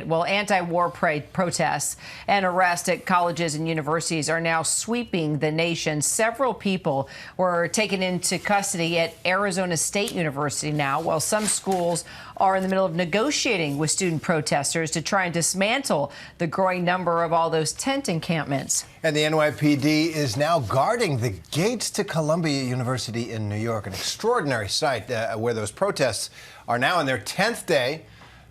Well, anti-war protests and arrests at colleges and universities are now sweeping the nation. Several people were taken into custody at Arizona State University now, while some schools are in the middle of negotiating with student protesters to try and dismantle the growing number of all those tent encampments. And the NYPD is now guarding the gates to Columbia University in New York, an extraordinary sight where those protests are now in their 10th day.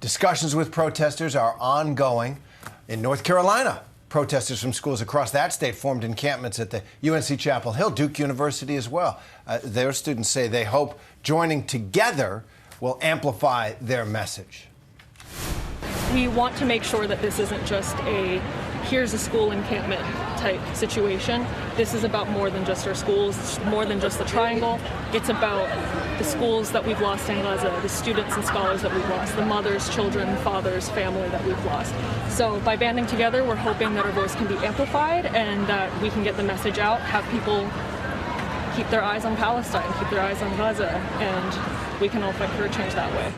Discussions with protesters are ongoing. In North Carolina, protesters from schools across that state formed encampments at the UNC Chapel Hill, Duke University as well. Their students say they hope joining together will amplify their message. We want to make sure that this isn't just a here's a school encampment type situation. This is about more than just our schools, more than just the triangle. It's about the schools that we've lost in Gaza, the students and scholars that we've lost, the mothers, children, fathers, family that we've lost. So by banding together, we're hoping that our voice can be amplified and that we can get the message out, have people keep their eyes on Palestine, keep their eyes on Gaza, and we can all fight for a change that way.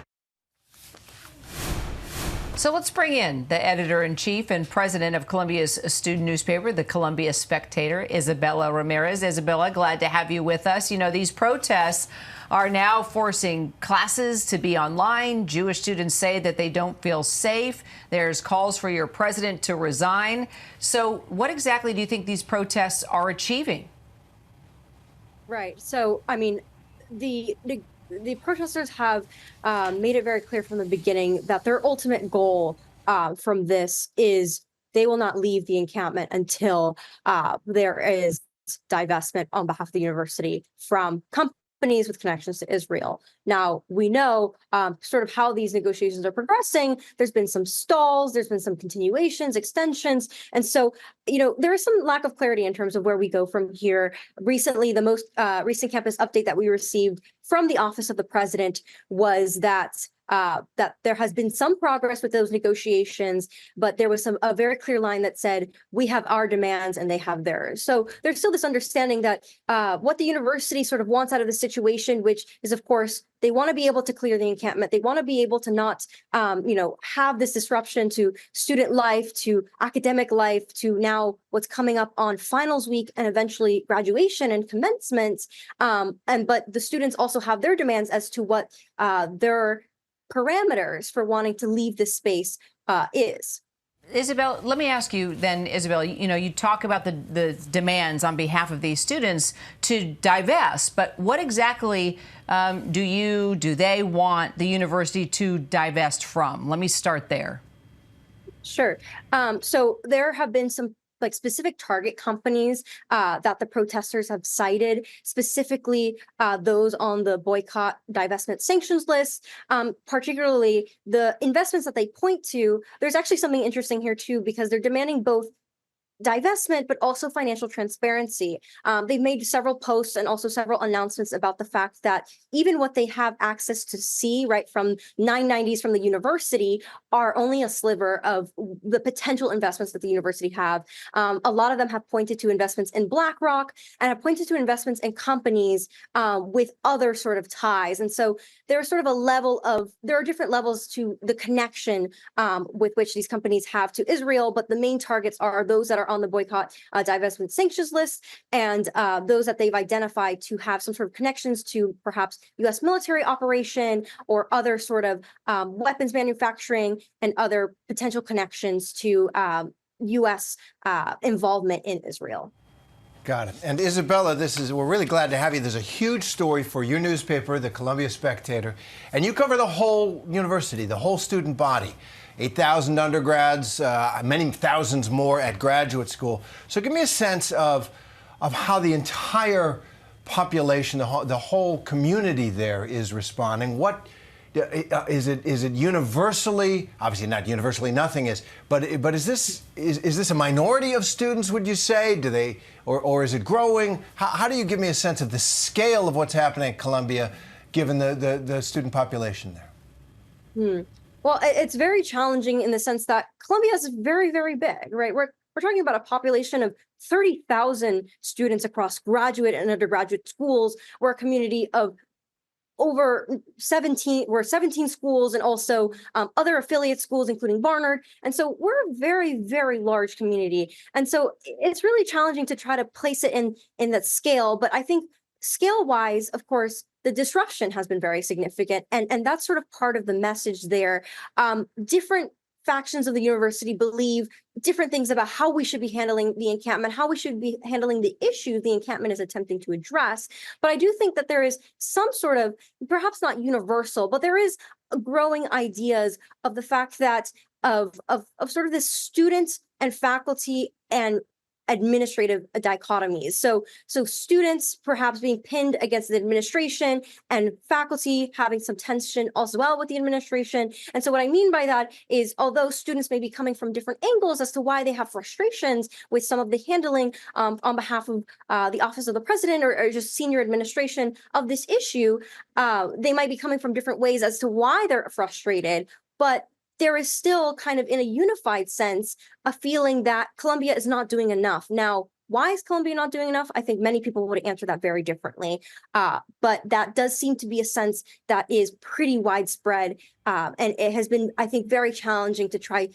So let's bring in the editor-in-chief and president of Columbia's student newspaper, the Columbia Spectator, Isabella Ramirez. Isabella, glad to have you with us. You know, these protests are now forcing classes to be online. Jewish students say that they don't feel safe. There's calls for your president to resign. So what exactly do you think these protests are achieving? Right. So, I mean, the protesters have made it very clear from the beginning that their ultimate goal from this is they will not leave the encampment until there is divestment on behalf of the university from companies with connections to Israel. Now, we know sort of how these negotiations are progressing. There's been some stalls, there's been some continuations, extensions. And so, you know, there is some lack of clarity in terms of where we go from here. Recently, the most recent campus update that we received from the Office of the President was that there has been some progress with those negotiations, but there was a very clear line that said, we have our demands and they have theirs. So there's still this understanding that what the university sort of wants out of the situation, which is, of course, they want to be able to clear the encampment. They want to be able to not, have this disruption to student life, to academic life, to now what's coming up on finals week and eventually graduation and commencement. But the students also have their demands as to what their parameters for wanting to leave this space is. Isabel, let me ask you then, Isabel, you talk about the demands on behalf of these students to divest, but what exactly do they want the university to divest from? Let me start there. Sure. So there have been some specific target companies that the protesters have cited, specifically those on the boycott, divestment, sanctions list, particularly the investments that they point to. There's actually something interesting here, too, because they're demanding both divestment, but also financial transparency. They've made several posts and also several announcements about the fact that even what they have access to see right from 990s from the university are only a sliver of the potential investments that the university have. A lot of them have pointed to investments in BlackRock and have pointed to investments in companies with other sort of ties. And so there's sort of there are different levels to the connection with which these companies have to Israel, but the main targets are those that are on the boycott, divestment, sanctions list, and those that they've identified to have some sort of connections to perhaps U.S. military operation or other sort of weapons manufacturing and other potential connections to U.S. involvement in Israel. Got it. And Isabella, we're really glad to have you. There's a huge story for your newspaper, the Columbia Spectator, and you cover the whole university, the whole student body. 8,000 undergrads, many thousands more at graduate school. So give me a sense of how the entire population, the whole community there is responding. What is it universally? Obviously not universally, nothing is. But is this a minority of students? Would you say? Do they or is it growing? How do you give me a sense of the scale of what's happening at Columbia, given the student population there? Well, it's very challenging in the sense that Columbia is very, very big, right? We're talking about a population of 30,000 students across graduate and undergraduate schools. We're a community of over 17 schools and also other affiliate schools, including Barnard. And so we're a very, very large community. And so it's really challenging to try to place it in that scale. But I think scale wise, of course, the disruption has been very significant. And that's sort of part of the message there. Different factions of the university believe different things about how we should be handling the encampment, how we should be handling the issue the encampment is attempting to address. But I do think that there is some sort of, perhaps not universal, but there is growing ideas of the fact that of sort of this student and faculty and administrative dichotomies. So students perhaps being pinned against the administration and faculty having some tension as well with the administration. And so what I mean by that is, although students may be coming from different angles as to why they have frustrations with some of the handling on behalf of the Office of the President or just senior administration of this issue, they might be coming from different ways as to why they're frustrated. But there is still kind of in a unified sense, a feeling that Columbia is not doing enough. Now, why is Columbia not doing enough? I think many people would answer that very differently. But that does seem to be a sense that is pretty widespread. And it has been, I think, very challenging to try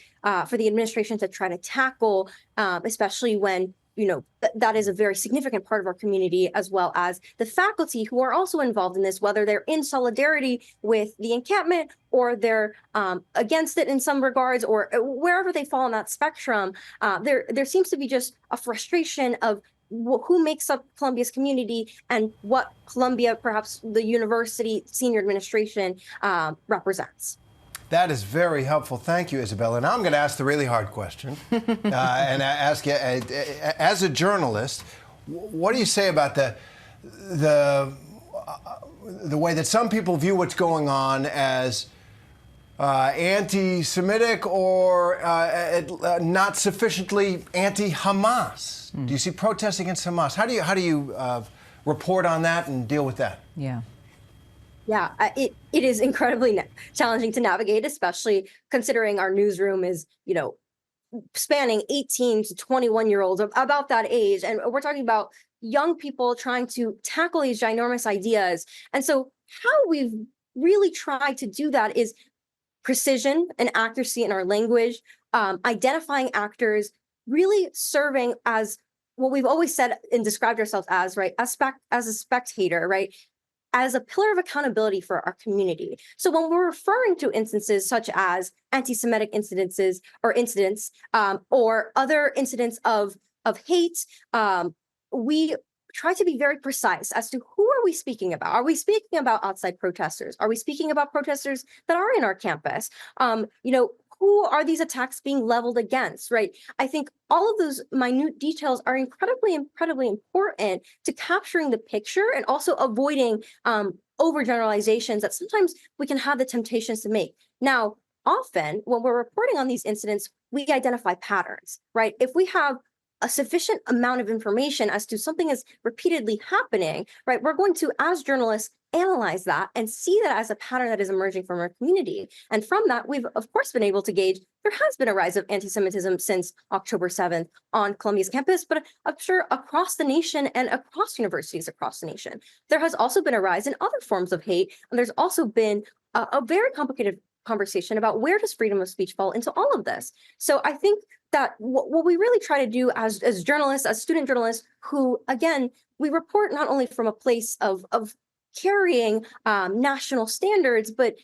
for the administration to try to tackle, especially when that is a very significant part of our community, as well as the faculty who are also involved in this, whether they're in solidarity with the encampment or they're against it in some regards, or wherever they fall on that spectrum. There seems to be just a frustration of who makes up Columbia's community and what Columbia, perhaps the university senior administration, represents. That is very helpful. Thank you, Isabella. Now I'm going to ask the really hard question. And ask you, as a journalist, what do you say about the way that some people view what's going on as anti-Semitic or not sufficiently anti-Hamas? Do you see protests against Hamas? How do you report on that and deal with that? Yeah. Yeah, it is incredibly challenging to navigate, especially considering our newsroom is, spanning 18 to 21-year-olds, about that age. And we're talking about young people trying to tackle these ginormous ideas. And so how we've really tried to do that is precision and accuracy in our language, identifying actors, really serving as what we've always said and described ourselves as, right, as a spectator, right, as a pillar of accountability for our community. So when we're referring to instances such as anti-Semitic incidents or other incidents of hate, we try to be very precise as to who are we speaking about. Are we speaking about outside protesters? Are we speaking about protesters that are in our campus? Who are these attacks being leveled against, right? I think all of those minute details are incredibly, incredibly important to capturing the picture and also avoiding overgeneralizations that sometimes we can have the temptations to make. Now, often when we're reporting on these incidents, we identify patterns, right? If we have a sufficient amount of information as to something is repeatedly happening, right, we're going to, as journalists, analyze that and see that as a pattern that is emerging from our community. And from that, we've, of course, been able to gauge there has been a rise of anti-Semitism since October 7th on Columbia's campus, but I'm sure across the nation and across universities across the nation. There has also been a rise in other forms of hate, and there's also been a very complicated conversation about where does freedom of speech fall into all of this. So I think that what we really try to do as journalists, as student journalists, who, again, we report not only from a place of carrying national standards, but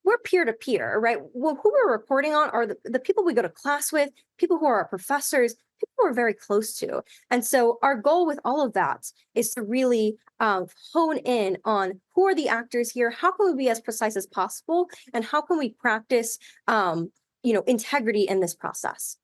we're peer-to-peer, right? Well, who we're reporting on are the people we go to class with, people who are our professors, people we're very close to. And so our goal with all of that is to really hone in on who are the actors here, how can we be as precise as possible, and how can we practice integrity in this process.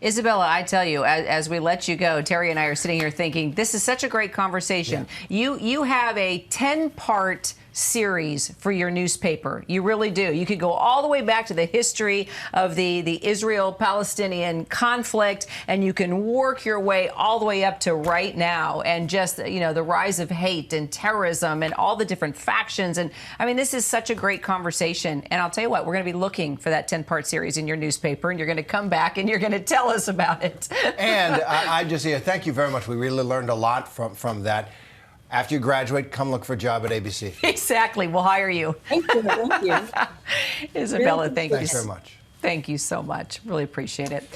Isabella, I tell you, as we let you go, Terry and I are sitting here thinking, this is such a great conversation. Yeah. You have a 10-part series for your newspaper. You really do. You could go all the way back to the history of the Israel-Palestinian conflict, and you can work your way all the way up to right now, and just, the rise of hate and terrorism and all the different factions. And I mean, this is such a great conversation. And I'll tell you what, we're going to be looking for that 10-part series in your newspaper, and you're going to come back and you're going to tell us about it. And I just thank you very much. We really learned a lot from that. After you graduate, come look for a job at ABC. Exactly. We'll hire you. Thank you. Thank you. Isabella, thank you. Thanks very much. Thank you so much. Really appreciate it.